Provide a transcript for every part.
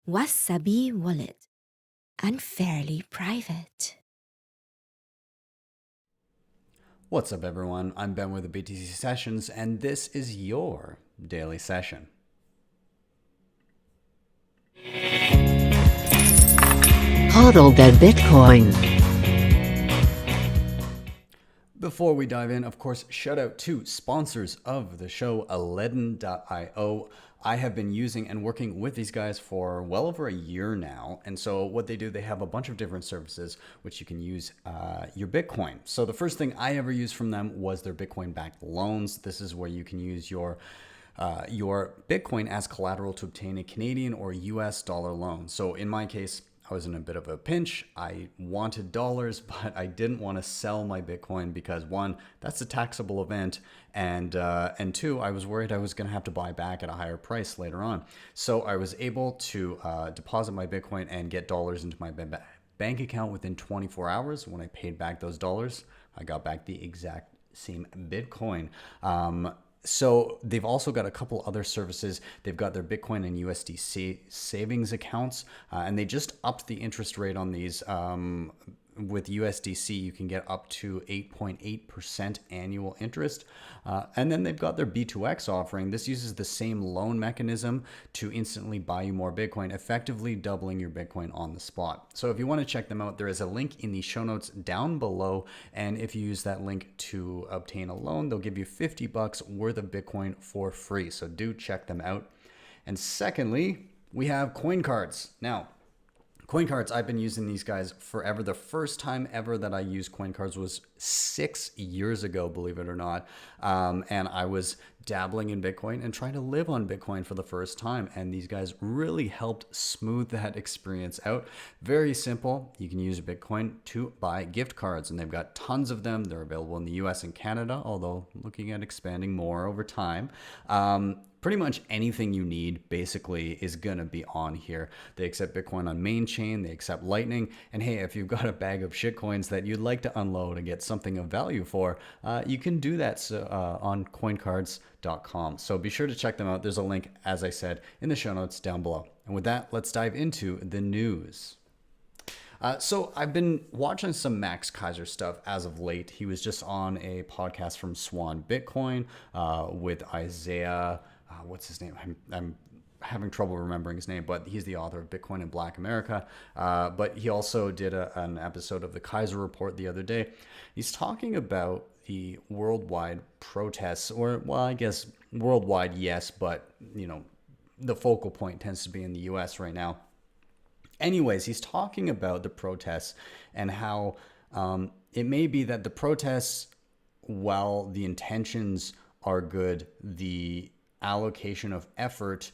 Wasabi wallet. Unfairly private. What's up, everyone? I'm Ben with the BTC Sessions, and this is your daily session. Hodl the Bitcoin. Before we dive in, of course, shout out to sponsors of the show, LEDN.io. I have been using and working with these guys for well over a year now. And so what they do, they have a bunch of different services which you can use your Bitcoin. So the first thing I ever used from them was their Bitcoin-backed loans. This is where you can use your Bitcoin as collateral to obtain a Canadian or US dollar loan. So in my case, I was in a bit of a pinch. I wanted dollars, but I didn't want to sell my Bitcoin because one, that's a taxable event, and two, I was worried I was going to have to buy back at a higher price later on. So I was able to deposit my Bitcoin and get dollars into my bank account within 24 hours. When I paid back those dollars, I got back the exact same Bitcoin. So they've also got a couple other services. They've got their Bitcoin and USDC savings accounts, and they just upped the interest rate on these. With USDC, you can get up to 8.8% annual interest. And then they've got their B2X offering. This uses the same loan mechanism to instantly buy you more Bitcoin, effectively doubling your Bitcoin on the spot. So if you want to check them out, there is a link in the show notes down below. And if you use that link to obtain a loan, they'll give you $50 worth of Bitcoin for free. So do check them out. And secondly, we have Coincards. Now, Coincards, I've been using these guys forever. The first time ever that I used Coincards was 6 years ago, believe it or not. And I was dabbling in Bitcoin and trying to live on Bitcoin for the first time. And these guys really helped smooth that experience out. Very simple. You can use Bitcoin to buy gift cards, and they've got tons of them. They're available in the US and Canada, although looking at expanding more over time. Pretty much anything you need basically is going to be on here. They accept Bitcoin on main chain, they accept Lightning, and hey, if you've got a bag of shitcoins that you'd like to unload and get something of value for, you can do that on coincards.com. So be sure to check them out. There's a link, as I said, in the show notes down below. And with that, let's dive into the news. So I've been watching some Max Keiser stuff as of late. He was just on a podcast from Swan Bitcoin with Isaiah. What's his name? I'm having trouble remembering his name, but he's the author of Bitcoin in Black America. But he also did an episode of the Keiser Report the other day. He's talking about the worldwide protests, or, well, I guess worldwide, yes, but, you know, the focal point tends to be in the US right now. Anyways, he's talking about the protests and how it may be that the protests, while the intentions are good, the allocation of effort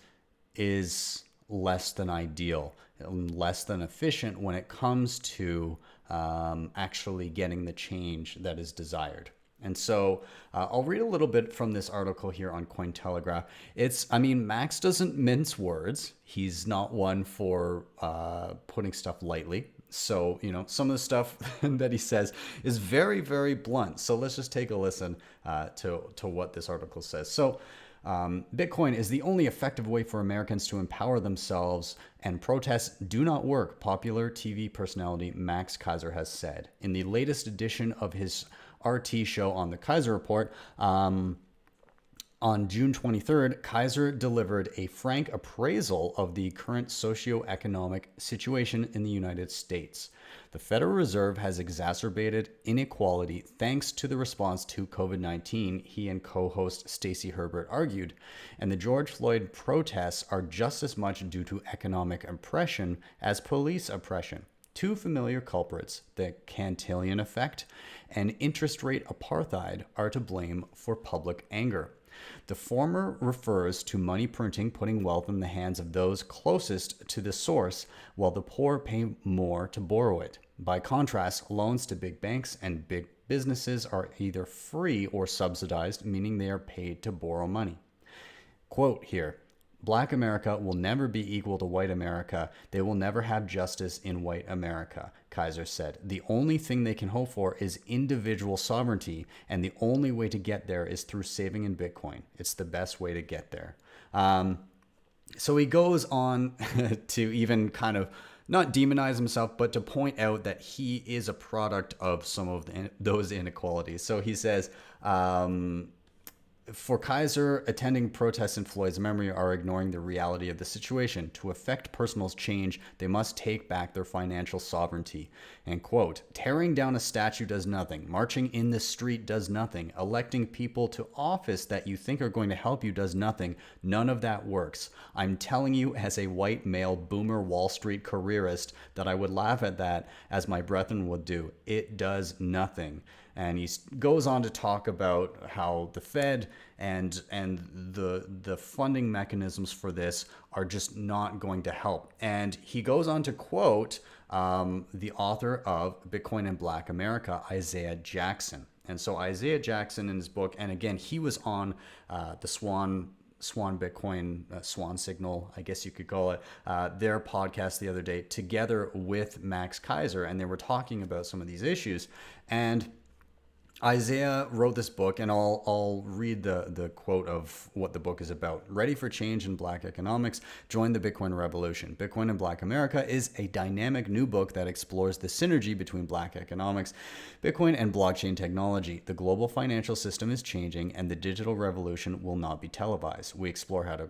is less than ideal, less than efficient when it comes to actually getting the change that is desired. And so I'll read a little bit from this article here on Cointelegraph. Max doesn't mince words. He's not one for putting stuff lightly. So, you know, some of the stuff that he says is very, very blunt. So let's just take a listen to what this article says. So Bitcoin is the only effective way for Americans to empower themselves, and protests do not work, popular TV personality Max Keiser has said. In the latest edition of his RT show on the Keiser Report, on June 23rd, Keiser delivered a frank appraisal of the current socioeconomic situation in the United States. The Federal Reserve has exacerbated inequality thanks to the response to COVID-19, he and co-host Stacey Herbert argued, and the George Floyd protests are just as much due to economic oppression as police oppression. Two familiar culprits, the Cantillon effect and interest rate apartheid, are to blame for public anger. The former refers to money printing putting wealth in the hands of those closest to the source, while the poor pay more to borrow it. By contrast, loans to big banks and big businesses are either free or subsidized, meaning they are paid to borrow money. Quote here, Black America will never be equal to white America. They will never have justice in white America, Keiser said. The only thing they can hope for is individual sovereignty, and the only way to get there is through saving in Bitcoin. It's the best way to get there. So he goes on to even kind of not demonize himself, but to point out that he is a product of some of those inequalities. So he says, for Keiser, attending protests in Floyd's memory are ignoring the reality of the situation. To effect personal change, they must take back their financial sovereignty. And quote, tearing down a statue does nothing. Marching in the street does nothing. Electing people to office that you think are going to help you does nothing. None of that works. I'm telling you as a white male boomer Wall Street careerist that I would laugh at that as my brethren would do. It does nothing. And he goes on to talk about how the Fed and the funding mechanisms for this are just not going to help. And he goes on to quote the author of Bitcoin in Black America, Isaiah Jackson. And so Isaiah Jackson in his book, and again, he was on the Swan Bitcoin, Swan Signal, I guess you could call it, their podcast the other day together with Max Keiser, and they were talking about some of these issues. And Isaiah wrote this book, and I'll read the quote of what the book is about. Ready for change in Black economics? Join the Bitcoin revolution. Bitcoin in Black America is a dynamic new book that explores the synergy between Black economics, Bitcoin, and blockchain technology. The global financial system is changing, and the digital revolution will not be televised. We explore how to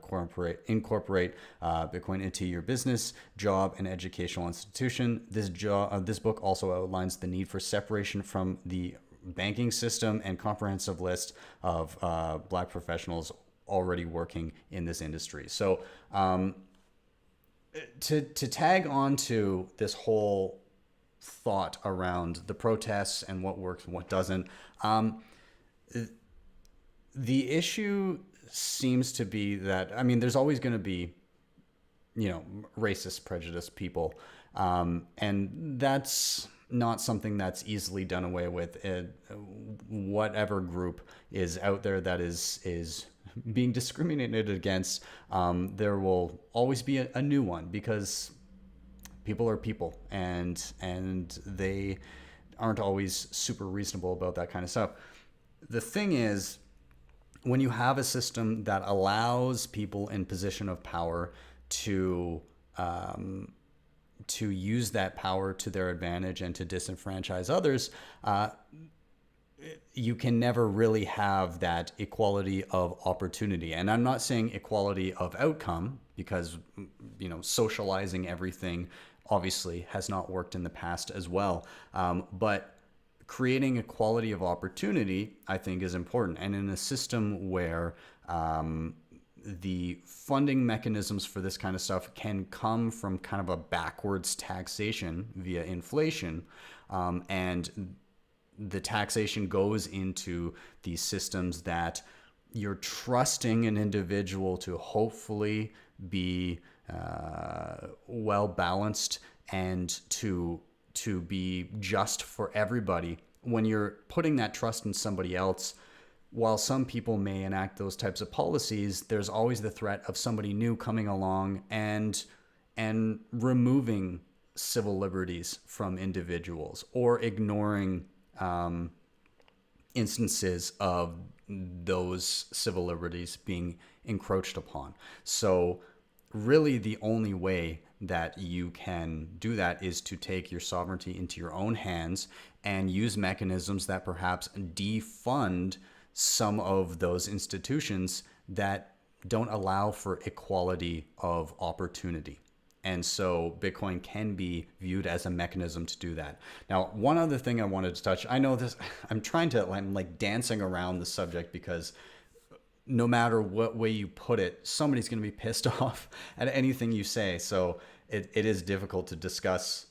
incorporate Bitcoin into your business, job, and educational institution. This book also outlines the need for separation from the banking system and comprehensive list of Black professionals already working in this industry. So to tag on to this whole thought around the protests and what works and what doesn't, the issue seems to be that, I mean, there's always going to be, racist, prejudiced people. And that's not something that's easily done away with. Whatever group is out there that is being discriminated against, there will always be a new one, because people are people, and they aren't always super reasonable about that kind of stuff. The thing is, when you have a system that allows people in position of power to use that power to their advantage and to disenfranchise others, you can never really have that equality of opportunity. And I'm not saying equality of outcome, because, socializing everything obviously has not worked in the past as well. But creating equality of opportunity, I think, is important. And in a system where the funding mechanisms for this kind of stuff can come from kind of a backwards taxation via inflation, and the taxation goes into these systems that you're trusting an individual to hopefully be well balanced and to be just for everybody. When you're putting that trust in somebody else, while some people may enact those types of policies, there's always the threat of somebody new coming along and removing civil liberties from individuals, or ignoring instances of those civil liberties being encroached upon. So really the only way that you can do that is to take your sovereignty into your own hands and use mechanisms that perhaps defund some of those institutions that don't allow for equality of opportunity. And so Bitcoin can be viewed as a mechanism to do that. Now, one other thing I wanted to touch, I know this, I'm like dancing around the subject, because no matter what way you put it, somebody's going to be pissed off at anything you say. So it is difficult to discuss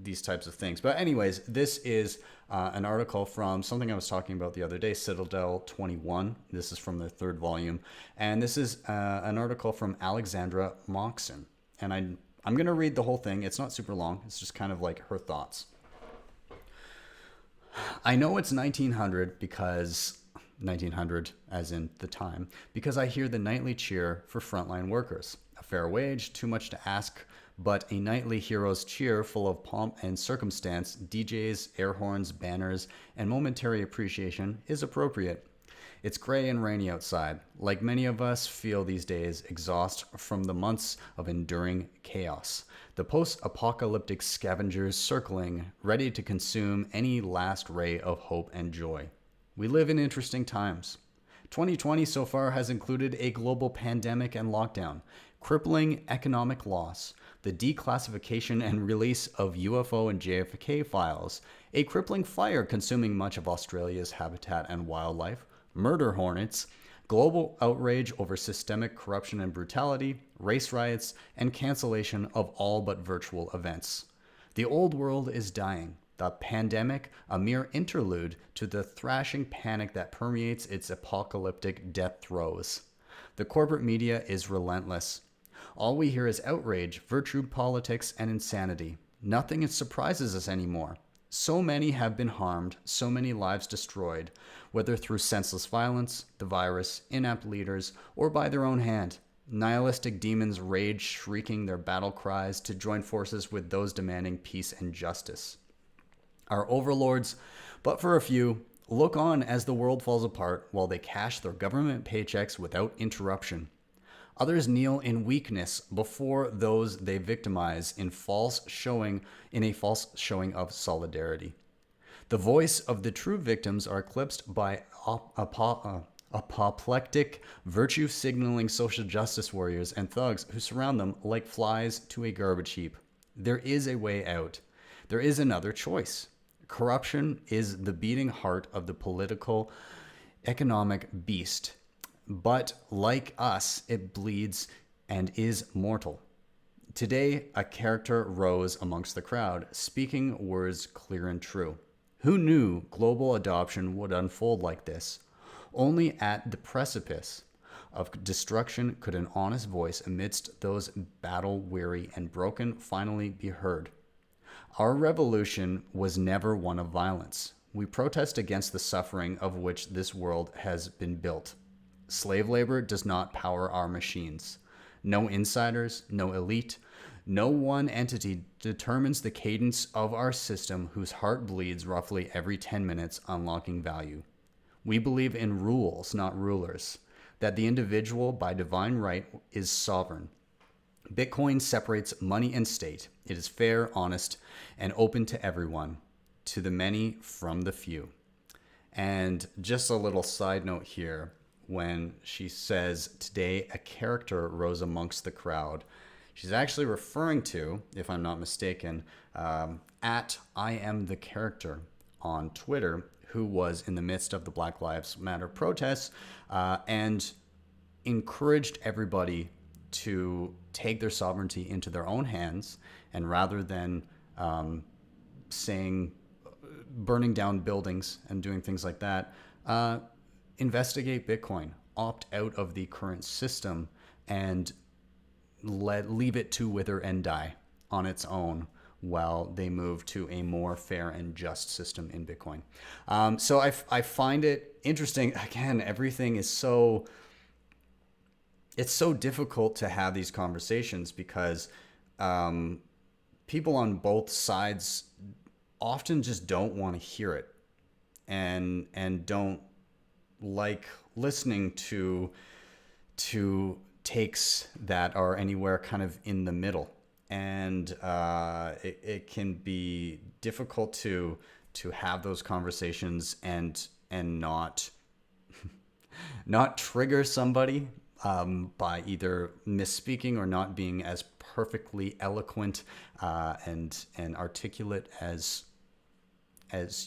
these types of things. But anyways, this is an article from something I was talking about the other day, Citadel 21. This is from the 3rd volume. And this is an article from Alexandra Moxin. And I'm going to read the whole thing. It's not super long. It's just kind of like her thoughts. I know it's 1900 because 1900 as in the time, because I hear the nightly cheer for frontline workers. A fair wage, too much to ask, but a nightly hero's cheer full of pomp and circumstance, DJs, air horns, banners, and momentary appreciation is appropriate. It's gray and rainy outside. Like many of us feel these days, exhaust from the months of enduring chaos. The post-apocalyptic scavengers circling, ready to consume any last ray of hope and joy. We live in interesting times. 2020 so far has included a global pandemic and lockdown, crippling economic loss, the declassification and release of UFO and JFK files, a crippling fire consuming much of Australia's habitat and wildlife, murder hornets, global outrage over systemic corruption and brutality, race riots, and cancellation of all but virtual events. The old world is dying. The pandemic, a mere interlude to the thrashing panic that permeates its apocalyptic death throes. The corporate media is relentless. All we hear is outrage, virtue politics, and insanity. Nothing surprises us anymore. So many have been harmed, so many lives destroyed, whether through senseless violence, the virus, inept leaders, or by their own hand. Nihilistic demons rage, shrieking their battle cries to join forces with those demanding peace and justice. Our overlords, but for a few, look on as the world falls apart while they cash their government paychecks without interruption. Others kneel in weakness before those they victimize in a false showing of solidarity. The voice of the true victims are eclipsed by apoplectic, virtue-signaling social justice warriors and thugs who surround them like flies to a garbage heap. There is a way out. There is another choice. Corruption is the beating heart of the political, economic beast. But like us, it bleeds and is mortal. Today, a character rose amongst the crowd, speaking words clear and true. Who knew global adoption would unfold like this? Only at the precipice of destruction could an honest voice amidst those battle-weary and broken finally be heard. Our revolution was never one of violence. We protest against the suffering of which this world has been built. Slave labor does not power our machines. No insiders, no elite, no one entity determines the cadence of our system whose heart bleeds roughly every 10 minutes, unlocking value. We believe in rules, not rulers, that the individual by divine right is sovereign. Bitcoin separates money and state. It is fair, honest, and open to everyone, to the many from the few. And just a little side note here, when she says, today a character rose amongst the crowd, she's actually referring to, if I'm not mistaken, at I Am the Character on Twitter, who was in the midst of the Black Lives Matter protests and encouraged everybody to take their sovereignty into their own hands, and rather than saying burning down buildings and doing things like that, investigate Bitcoin, opt out of the current system, and leave it to wither and die on its own while they move to a more fair and just system in Bitcoin. So I find it interesting. Again, everything is it's so difficult to have these conversations because people on both sides often just don't want to hear it and don't like listening to takes that are anywhere kind of in the middle. And it can be difficult to have those conversations and not not trigger somebody by either misspeaking or not being as perfectly eloquent and articulate as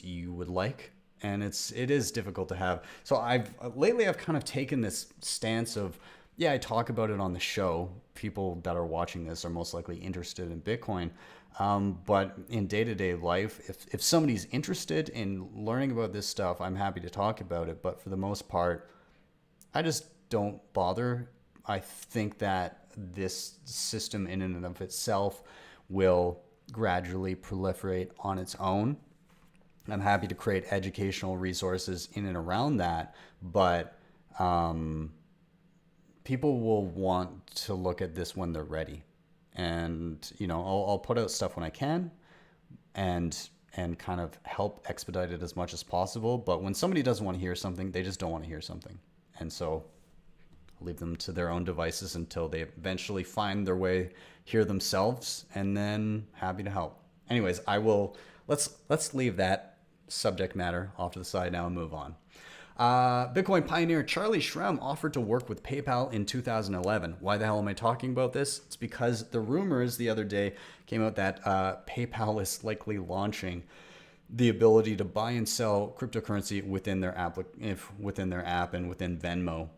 you would like. And it is difficult to have. So I've kind of taken this stance of, yeah, I talk about it on the show. People that are watching this are most likely interested in Bitcoin. But in day-to-day life, if somebody's interested in learning about this stuff, I'm happy to talk about it. But for the most part, I just don't bother. I think that this system in and of itself will gradually proliferate on its own. I'm happy to create educational resources in and around that, but people will want to look at this when they're ready. And, I'll put out stuff when I can, and and kind of help expedite it as much as possible. But when somebody doesn't want to hear something, they just don't want to hear something. And so leave them to their own devices until they eventually find their way here themselves, and then happy to help. Anyways, let's leave that subject matter off to the side now and move on. Bitcoin pioneer Charlie Shrem offered to work with PayPal in 2011. Why the hell am I talking about this? It's because the rumors the other day came out that PayPal is likely launching the ability to buy and sell cryptocurrency within their app and within Venmo.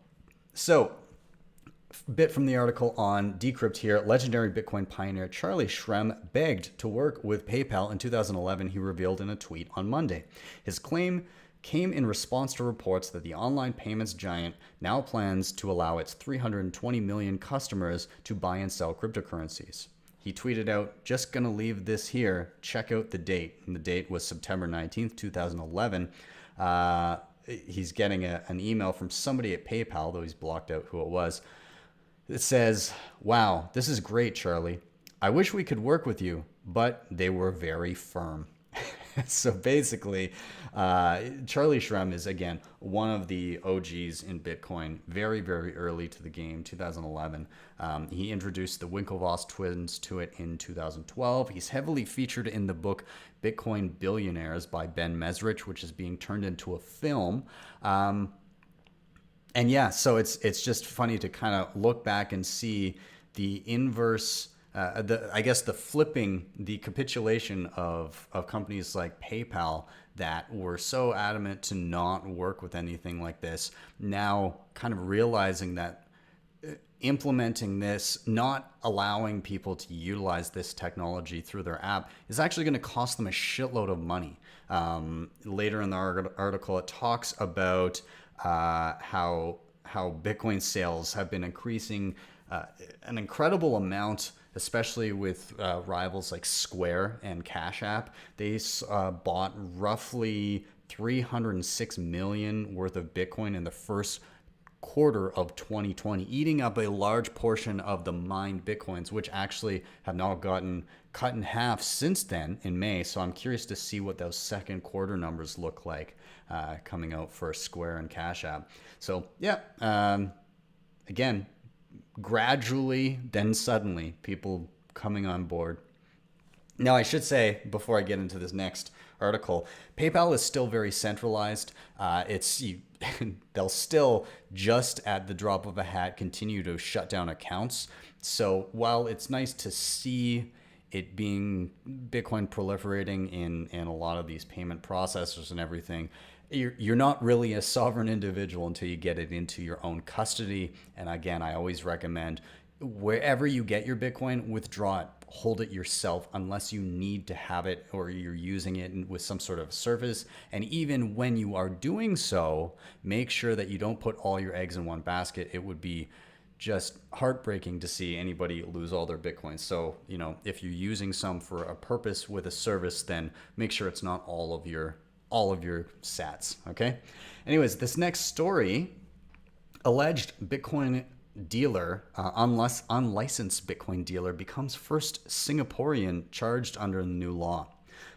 So, bit from the article on Decrypt here. Legendary Bitcoin pioneer Charlie Shrem begged to work with PayPal in 2011, he revealed in a tweet on Monday. His claim came in response to reports that the online payments giant now plans to allow its 320 million customers to buy and sell cryptocurrencies. He tweeted out, "Just gonna leave this here. Check out the date." And the date was September 19th, 2011. He's getting an email from somebody at PayPal, though he's blocked out who it was. It says, "Wow, this is great, Charlie. I wish we could work with you, but they were very firm." So basically, Charlie Shrem is, again, one of the OGs in Bitcoin, very, very early to the game, 2011. He introduced the Winklevoss twins to it in 2012. He's heavily featured in the book Bitcoin Billionaires by Ben Mesrich, which is being turned into a film. And yeah, so it's just funny to kind of look back and see the inverse, the flipping, the capitulation of companies like PayPal that were so adamant to not work with anything like this, now kind of realizing that implementing this, not allowing people to utilize this technology through their app is actually going to cost them a shitload of money. Later in the article, it talks about how Bitcoin sales have been increasing an incredible amount, especially with rivals like Square and Cash App. They bought roughly 306 million worth of Bitcoin in the first quarter of 2020, eating up a large portion of the mined Bitcoins, which actually have now gotten cut in half since then in May. So I'm curious to see what those second quarter numbers look like coming out for Square and Cash App. So yeah, again, gradually, then suddenly, people coming on board. Now, I should say, before I get into this next article, PayPal is still very centralized. They'll still, just at the drop of a hat, continue to shut down accounts. So while it's nice to see it being Bitcoin proliferating in a lot of these payment processors and everything, you're not really a sovereign individual until you get it into your own custody. And again, I always recommend wherever you get your Bitcoin, withdraw it, hold it yourself unless you need to have it or you're using it with some sort of service. And even when you are doing so, make sure that you don't put all your eggs in one basket. It would be just heartbreaking to see anybody lose all their Bitcoins. So, if you're using some for a purpose with a service, then make sure it's not all of your sats, okay? Anyways, this next story, alleged Bitcoin dealer, unlicensed Bitcoin dealer becomes first Singaporean charged under the new law.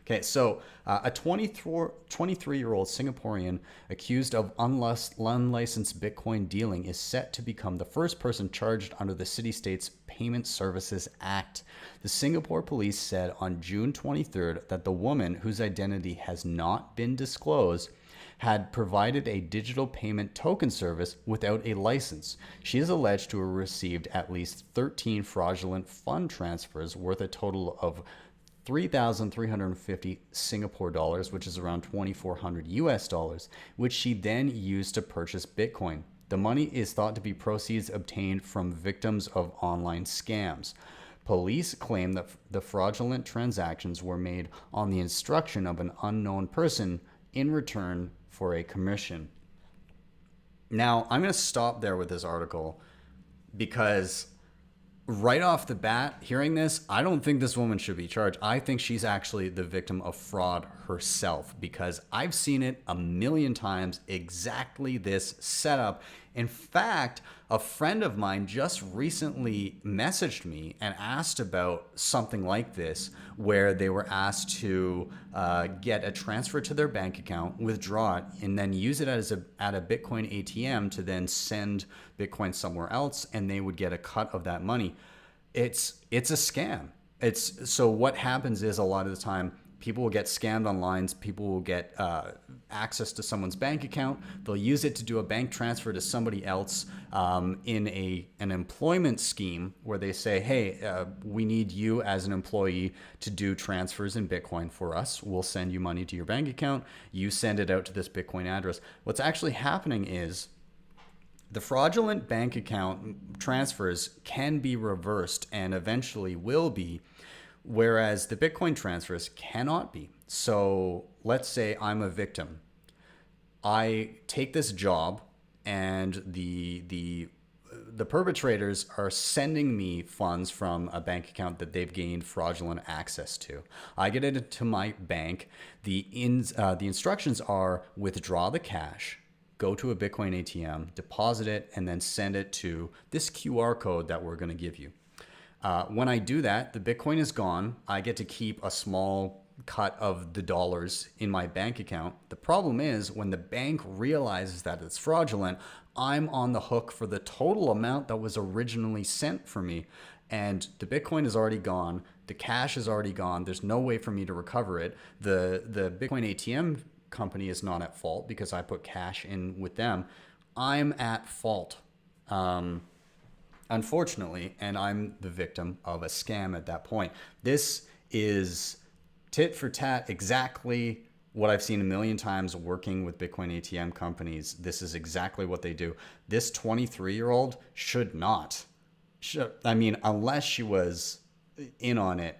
Okay, so a 23-year-old Singaporean accused of unlicensed Bitcoin dealing is set to become the first person charged under the city-state's Payment Services Act. The Singapore police said on June 23rd that the woman, whose identity has not been disclosed, had provided a digital payment token service without a license. She is alleged to have received at least 13 fraudulent fund transfers worth a total of 3,350 Singapore dollars, which is around 2,400 US dollars, which she then used to purchase Bitcoin. The money is thought to be proceeds obtained from victims of online scams. Police claim that the fraudulent transactions were made on the instruction of an unknown person in return for a commission. Now, I'm going to stop there with this article because right off the bat, hearing this, I don't think this woman should be charged. I think she's actually the victim of fraud herself, because I've seen it a million times, exactly this setup. In fact, a friend of mine just recently messaged me and asked about something like this, where they were asked to get a transfer to their bank account, withdraw it, and then use it as at a Bitcoin ATM to then send Bitcoin somewhere else, and they would get a cut of that money. It's a scam. So what happens is, a lot of the time, people will get scammed online. People will get access to someone's bank account. They'll use it to do a bank transfer to somebody else in an employment scheme where they say, hey, we need you as an employee to do transfers in Bitcoin for us. We'll send you money to your bank account. You send it out to this Bitcoin address. What's actually happening is the fraudulent bank account transfers can be reversed and eventually will be, whereas the Bitcoin transfers cannot be. So let's say I'm a victim. I take this job, and the perpetrators are sending me funds from a bank account that they've gained fraudulent access to. I get it into my bank. The instructions are withdraw the cash, go to a Bitcoin ATM, deposit it, and then send it to this QR code that we're going to give you. When I do that, the Bitcoin is gone. I get to keep a small cut of the dollars in my bank account. The problem is, when the bank realizes that it's fraudulent, I'm on the hook for the total amount that was originally sent for me. And the Bitcoin is already gone. The cash is already gone. There's no way for me to recover it. The Bitcoin ATM company is not at fault because I put cash in with them. I'm at fault. Unfortunately, and I'm the victim of a scam at that point. This is tit for tat exactly what I've seen a million times working with Bitcoin ATM companies. This is exactly what they do. This 23-year-old should not. I mean, unless she was in on it,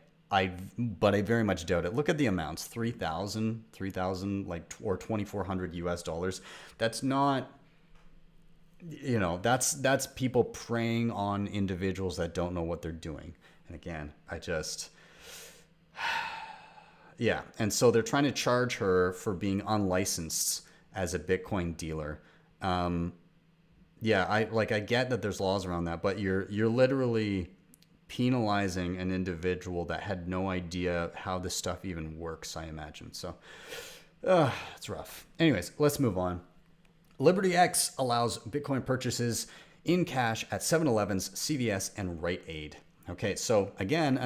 but I very much doubt it. Look at the amounts: 3,000, like, or $2,400 US. That's not. That's people preying on individuals that don't know what they're doing. And again, yeah. And so they're trying to charge her for being unlicensed as a Bitcoin dealer. Yeah, I get that there's laws around that, but you're literally penalizing an individual that had no idea how this stuff even works, I imagine. So it's rough. Anyways, let's move on. LibertyX allows Bitcoin purchases in cash at 7-Eleven's, CVS, and Rite Aid. Okay, so again,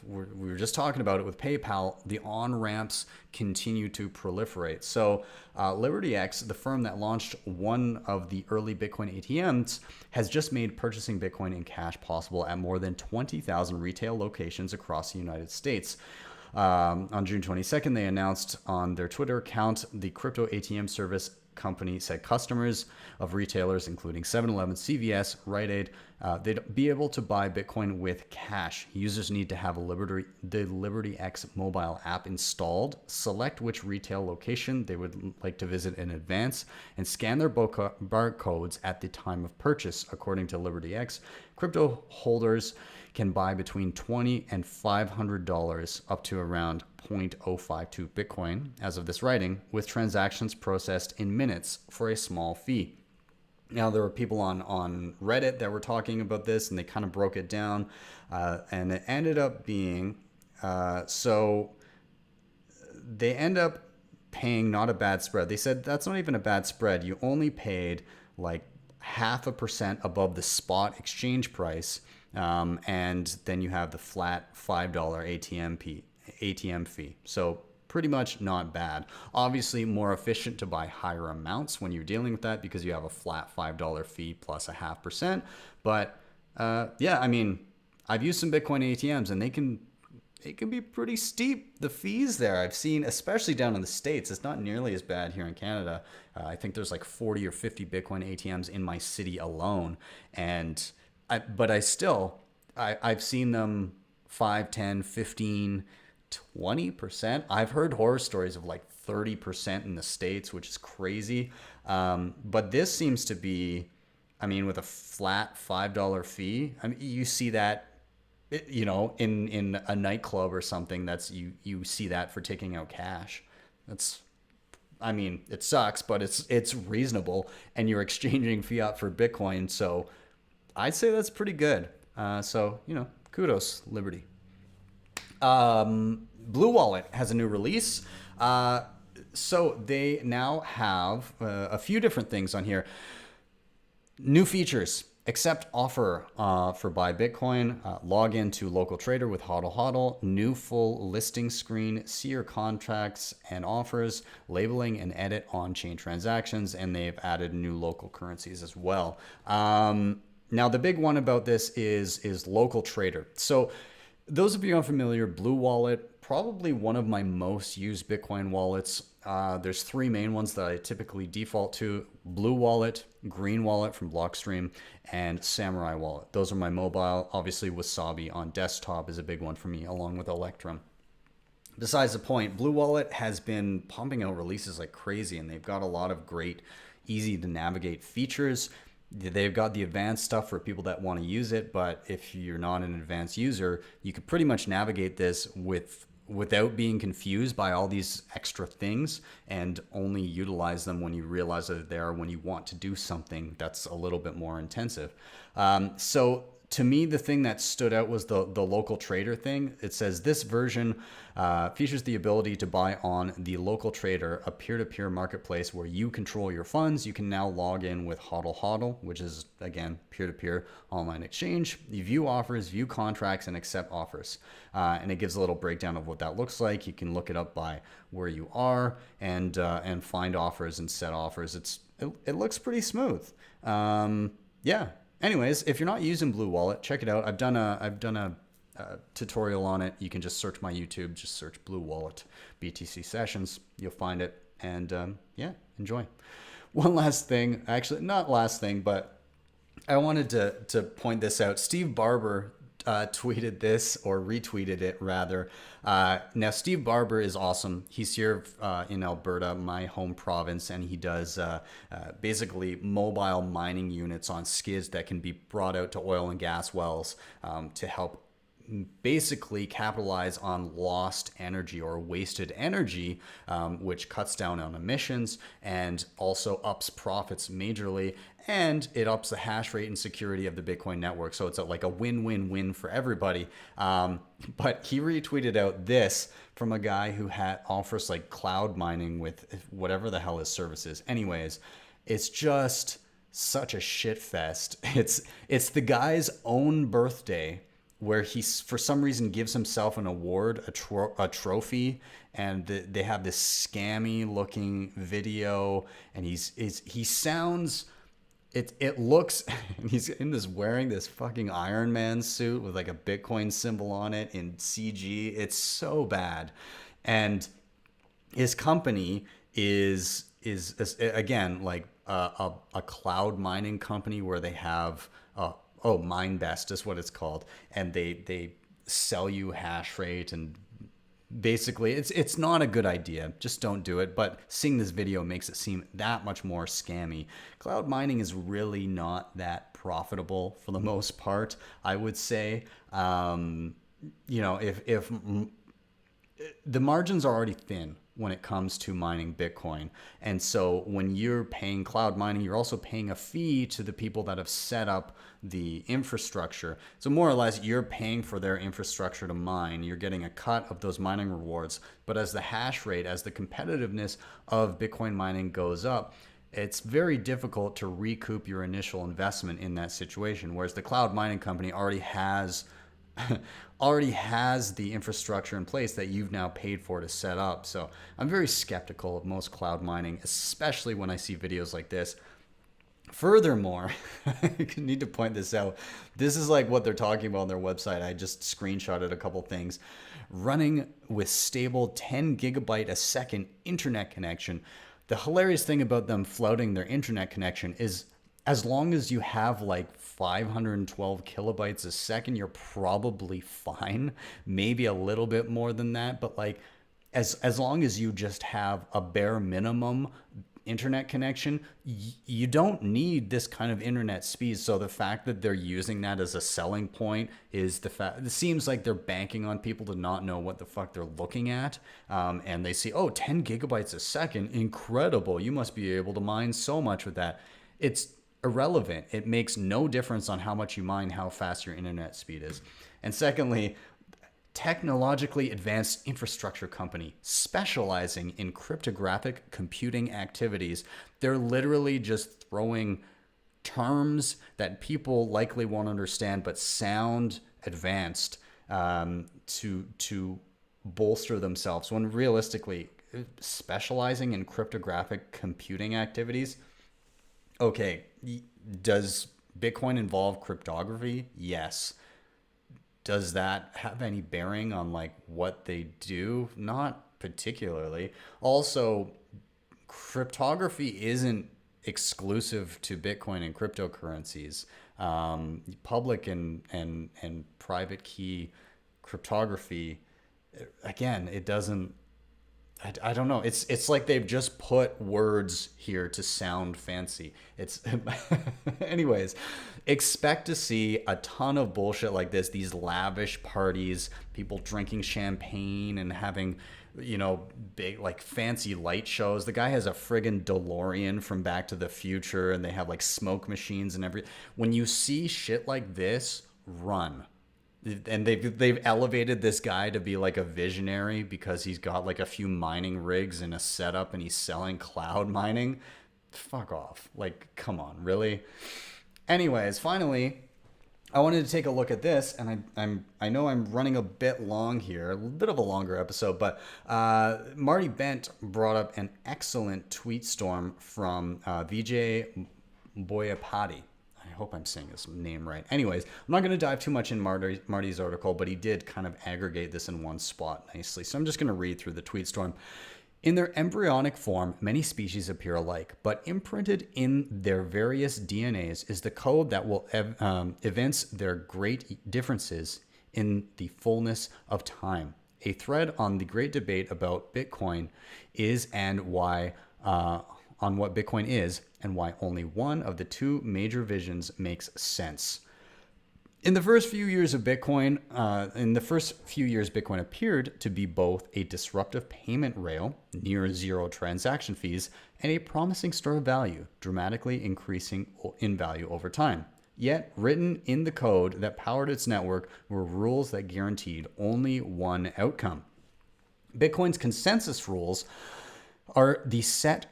we were just talking about it with PayPal. The on-ramps continue to proliferate. So LibertyX, the firm that launched one of the early Bitcoin ATMs, has just made purchasing Bitcoin in cash possible at more than 20,000 retail locations across the United States. On June 22nd, they announced on their Twitter account the crypto ATM service company said customers of retailers including 7-Eleven, CVS, Rite Aid, they'd be able to buy Bitcoin with cash. Users need to have the LibertyX mobile app installed, select which retail location they would like to visit in advance, and scan their barcodes at the time of purchase. According to LibertyX, crypto holders can buy between $20 and $500 up to around 0.052 Bitcoin as of this writing, with transactions processed in minutes for a small fee. Now, there were people on Reddit that were talking about this, and they kind of broke it down, and it ended up being, so they end up paying not a bad spread. They said that's not even a bad spread. You only paid like 0.5% above the spot exchange price, and then you have the flat $5 ATM fee. So pretty much not bad. Obviously more efficient to buy higher amounts when you're dealing with that because you have a flat $5 fee plus 0.5%. But yeah, I mean, I've used some Bitcoin ATMs and they can be pretty steep, the fees there. I've seen, especially down in the States, it's not nearly as bad here in Canada. I think there's like 40 or 50 Bitcoin ATMs in my city alone. But I've seen them 5, 10, 15, 20%. I've heard horror stories of like 30% in the States, which is crazy. But this seems to be, I mean, with a flat $5 fee, I mean, you see that, you know, in a nightclub or something, you see that for taking out cash. That's I mean, it sucks, but it's reasonable, and you're exchanging fiat for Bitcoin. So I'd say that's pretty good. So, kudos, Liberty. Blue Wallet has a new release. So they now have a few different things on here. New features: accept offer for buy Bitcoin, log into local trader with HODL HODL, new full listing screen, see your contracts and offers, labeling and edit on-chain transactions, and they've added new local currencies as well. Now the big one about this is local trader. So those of you unfamiliar, Blue Wallet, probably one of my most used Bitcoin wallets. There's three main ones that I typically default to: Blue Wallet, Green Wallet from Blockstream, and Samurai Wallet. Those are my mobile. Obviously, Wasabi on desktop is a big one for me, along with Electrum. Besides the point, Blue Wallet has been pumping out releases like crazy, and they've got a lot of great, easy to navigate features. They've got the advanced stuff for people that want to use it, but if you're not an advanced user, you could pretty much navigate this without being confused by all these extra things, and only utilize them when you realize that they're there, when you want to do something that's a little bit more intensive. So to me, the thing that stood out was the local trader thing. It says this version features the ability to buy on the local trader, a peer-to-peer marketplace where you control your funds. You can now log in with HODL HODL, which is, again, peer-to-peer online exchange. You view offers, view contracts, and accept offers. And it gives a little breakdown of what that looks like. You can look it up by where you are and find offers and set offers. It looks pretty smooth. Yeah. Anyways, if you're not using Blue Wallet, check it out. I've done a tutorial on it. You can just search my YouTube, just search Blue Wallet BTC sessions. You'll find it, and yeah, enjoy. One last thing, actually not last thing, but I wanted to point this out. Steve Barber tweeted this, or retweeted it rather. Now Steve Barber is awesome. He's here in Alberta, my home province, and he does basically mobile mining units on skids that can be brought out to oil and gas wells to help basically capitalize on lost energy or wasted energy, which cuts down on emissions and also ups profits majorly, and it ups the hash rate and security of the Bitcoin network. So it's like a win-win-win for everybody. But he retweeted out this from a guy who offers like cloud mining with whatever the hell his service is. Anyways, it's just such a shit fest. It's the guy's own birthday, where he for some reason gives himself an award, a trophy, and they have this scammy looking video, and he sounds, it looks, and he's wearing this fucking Iron Man suit with like a Bitcoin symbol on it in CG. It's so bad. And his company is again like a cloud mining company where they have MineBest is what it's called, and they sell you hash rate, and basically it's not a good idea. Just don't do it. But seeing this video makes it seem that much more scammy. Cloud mining is really not that profitable for the most part, I would say. If the margins are already thin when it comes to mining Bitcoin. And so when you're paying cloud mining, you're also paying a fee to the people that have set up the infrastructure. So more or less, you're paying for their infrastructure to mine. You're getting a cut of those mining rewards. But as the hash rate, as the competitiveness of Bitcoin mining goes up, it's very difficult to recoup your initial investment in that situation. Whereas the cloud mining company already has the infrastructure in place that you've now paid for to set up. So I'm very skeptical of most cloud mining, especially when I see videos like this. Furthermore, I need to point this out. This is like what they're talking about on their website. I just screenshotted a couple things. Running with stable 10 gigabyte a second internet connection. The hilarious thing about them flouting their internet connection is, as long as you have like 512 kilobytes a second, you're probably fine. Maybe a little bit more than that, but like as long as you just have a bare minimum internet connection, you don't need this kind of internet speed. So the fact that they're using that as a selling point is the fact it seems like they're banking on people to not know what the fuck they're looking at. And they see, oh, 10 gigabytes a second, incredible. You must be able to mine so much with that. It's irrelevant. It makes no difference on how much you mine, how fast your internet speed is. And secondly, technologically advanced infrastructure company specializing in cryptographic computing activities. They're literally just throwing terms that people likely won't understand but sound advanced to bolster themselves, when realistically specializing in cryptographic computing activities. Okay, does Bitcoin involve cryptography? Yes. Does that have any bearing on like what they do? Not particularly. Also, cryptography isn't exclusive to Bitcoin and cryptocurrencies. Public and private key cryptography, again, it doesn't. I don't know. It's like they've just put words here to sound fancy. It's anyways, expect to see a ton of bullshit like this, these lavish parties, people drinking champagne and having, you know, big like fancy light shows. The guy has a friggin' DeLorean from Back to the Future, and they have like smoke machines and everything. When you see shit like this, run. And they've elevated this guy to be like a visionary because he's got like a few mining rigs and a setup and he's selling cloud mining. Fuck off. Like, come on, really? Anyways, finally, I wanted to take a look at this, and I know I'm running a bit long here, a bit of a longer episode, but Marty Bent brought up an excellent tweet storm from Vijay Boyapati. I hope I'm saying his name right. Anyways, I'm not going to dive too much in Marty's article, but he did kind of aggregate this in one spot nicely. So I'm just going to read through the tweet storm. In their embryonic form, many species appear alike, but imprinted in their various DNAs is the code that will evince their great differences in the fullness of time. A thread on the great debate about Bitcoin is and why on what Bitcoin is and why only one of the two major visions makes sense. In the first few years, Bitcoin appeared to be both a disruptive payment rail, near zero transaction fees, and a promising store of value, dramatically increasing in value over time. Yet, written in the code that powered its network were rules that guaranteed only one outcome. Bitcoin's consensus rules are the set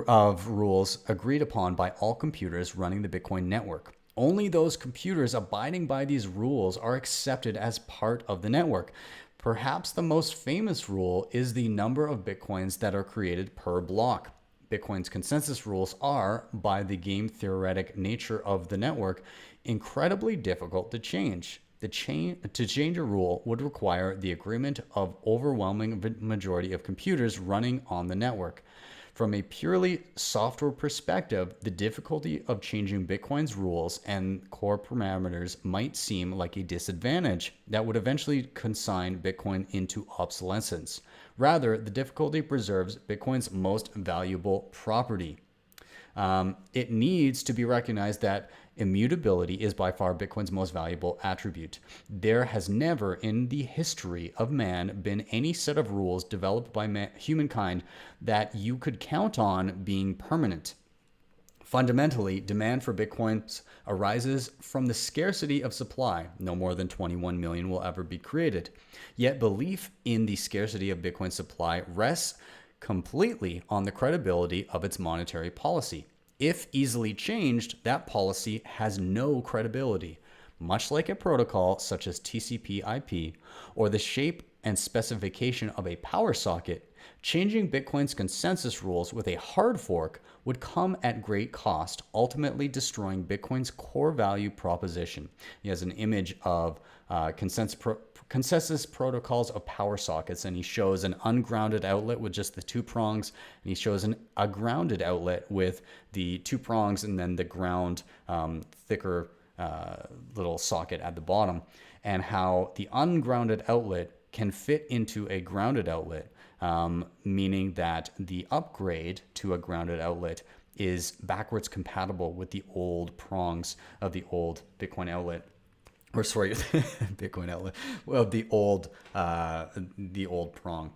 of rules agreed upon by all computers running the Bitcoin network. Only those computers abiding by these rules are accepted as part of the network. Perhaps the most famous rule is the number of Bitcoins that are created per block. Bitcoin's consensus rules are, by the game theoretic nature of the network, incredibly difficult to change. To change a rule would require the agreement of overwhelming majority of computers running on the network. From a purely software perspective, the difficulty of changing Bitcoin's rules and core parameters might seem like a disadvantage that would eventually consign Bitcoin into obsolescence. Rather, the difficulty preserves Bitcoin's most valuable property. It needs to be recognized that immutability is by far Bitcoin's most valuable attribute. There has never in the history of man been any set of rules developed by humankind that you could count on being permanent. Fundamentally, demand for Bitcoins arises from the scarcity of supply. No more than 21 million will ever be created. Yet belief in the scarcity of Bitcoin supply rests completely on the credibility of its monetary policy. If easily changed, that policy has no credibility. Much like a protocol such as TCP/IP or the shape and specification of a power socket, changing Bitcoin's consensus rules with a hard fork would come at great cost, ultimately destroying Bitcoin's core value proposition. He has an image of consensus protocols of power sockets, and he shows an ungrounded outlet with just the two prongs, and he shows a grounded outlet with the two prongs and then the ground thicker little socket at the bottom, and how the ungrounded outlet can fit into a grounded outlet, meaning that the upgrade to a grounded outlet is backwards compatible with the old prongs of the old Bitcoin outlet. Or sorry, Bitcoin outlet, well, the old prong.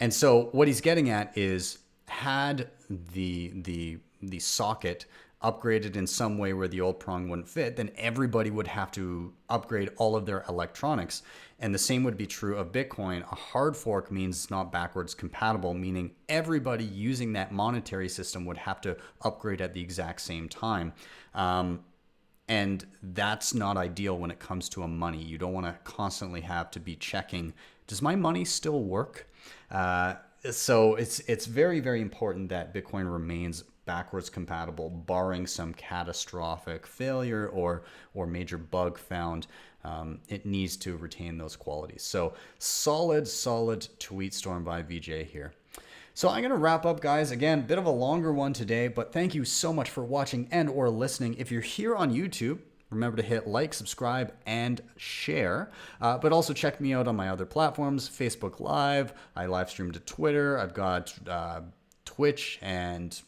And so what he's getting at is, had the socket upgraded in some way where the old prong wouldn't fit, then everybody would have to upgrade all of their electronics. And the same would be true of Bitcoin. A hard fork means it's not backwards compatible, meaning everybody using that monetary system would have to upgrade at the exact same time. And that's not ideal when it comes to a money. You don't want to constantly have to be checking, does my money still work? So it's very, very important that Bitcoin remains backwards compatible, barring some catastrophic failure or major bug found. It needs to retain those qualities. So solid tweet storm by VJ here. So I'm going to wrap up, guys. Again, bit of a longer one today, but thank you so much for watching and or listening. If you're here on YouTube, remember to hit like, subscribe, and share. But also check me out on my other platforms, Facebook Live. I live stream to Twitter. I've got Twitch and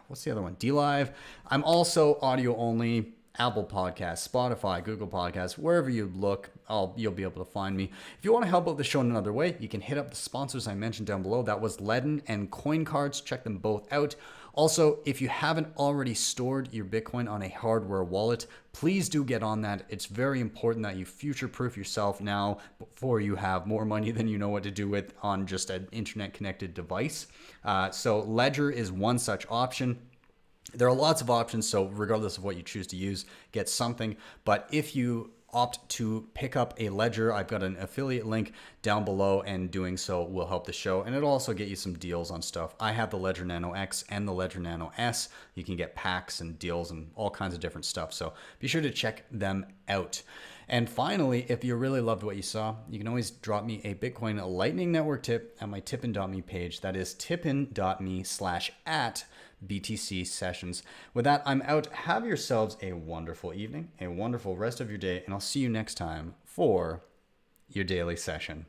what's the other one? DLive. I'm also audio only. Apple Podcasts, Spotify, Google Podcasts, wherever you look, you'll be able to find me. If you want to help out the show in another way, you can hit up the sponsors I mentioned down below. That was LEDN and Coincards. Check them both out. Also, if you haven't already stored your Bitcoin on a hardware wallet, please do get on that. It's very important that you future-proof yourself now before you have more money than you know what to do with on just an internet-connected device. So Ledger is one such option. There are lots of options, so regardless of what you choose to use, get something. But if you opt to pick up a Ledger, I've got an affiliate link down below, and doing so will help the show. And it'll also get you some deals on stuff. I have the Ledger Nano X and the Ledger Nano S. You can get packs and deals and all kinds of different stuff. So be sure to check them out. And finally, if you really loved what you saw, you can always drop me a Bitcoin Lightning Network tip at my tippin.me page. That is tippin.me/@BTC sessions. With that, I'm out. Have yourselves a wonderful evening, a wonderful rest of your day, and I'll see you next time for your daily session.